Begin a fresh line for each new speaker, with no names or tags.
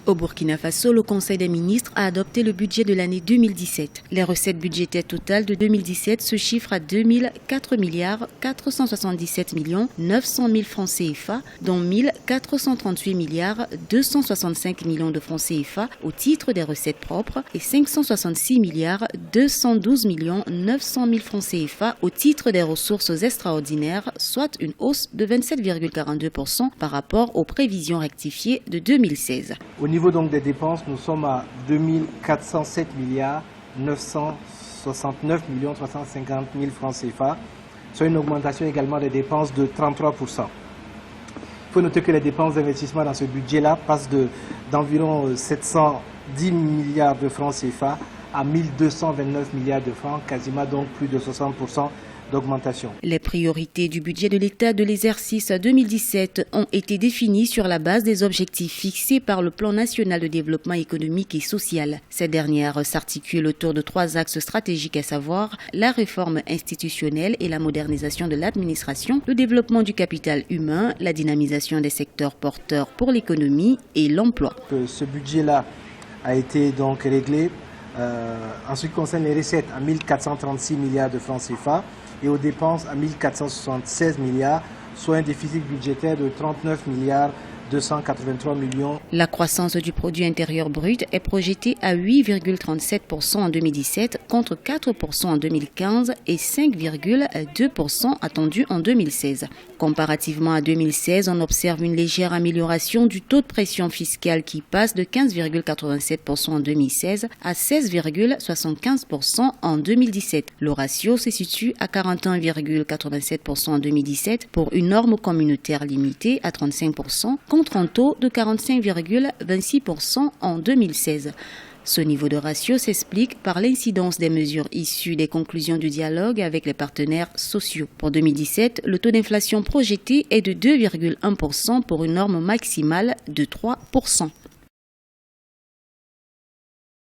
Au Burkina Faso, le Conseil des ministres a adopté le budget de l'année 2017. Les recettes budgétaires totales de 2017 se chiffrent à 4 milliards 477 millions 900 000 francs CFA, dont 438 milliards 265 millions de francs CFA au titre des recettes propres et 566 milliards 212 millions 900 000 francs CFA au titre des ressources extraordinaires, soit une hausse de 27,42% par rapport aux prévisions rectifiées de 2016.
Au niveau donc des dépenses, nous sommes à 2407 milliards 969 millions 350 000 francs CFA, soit une augmentation également des dépenses de 33%. Il faut noter que les dépenses d'investissement dans ce budget-là passent d'environ 710 milliards de francs CFA à 1229 milliards de francs, quasiment donc plus de 60% d'augmentation.
Les priorités du budget de l'État de l'exercice 2017 ont été définies sur la base des objectifs fixés par le Plan national de développement économique et social. Ces dernières s'articulent autour de 3 axes stratégiques, à savoir la réforme institutionnelle et la modernisation de l'administration, le développement du capital humain, la dynamisation des secteurs porteurs pour l'économie et l'emploi.
Ce budget-là a été donc réglé en ce qui concerne les recettes à 1436 milliards de francs CFA et aux dépenses à 1476 milliards, soit un déficit budgétaire de 39 milliards 283 millions.
La croissance du produit intérieur brut est projetée à 8,37% en 2017 contre 4% en 2015 et 5,2% attendu en 2016. Comparativement à 2016, on observe une légère amélioration du taux de pression fiscale qui passe de 15,87% en 2016 à 16,75% en 2017. Le ratio se situe à 41,87% en 2017 pour une norme communautaire limitée à 35%. Contre un taux de 45,26% en 2016. Ce niveau de ratio s'explique par l'incidence des mesures issues des conclusions du dialogue avec les partenaires sociaux. Pour 2017, le taux d'inflation projeté est de 2,1% pour une norme maximale de 3%.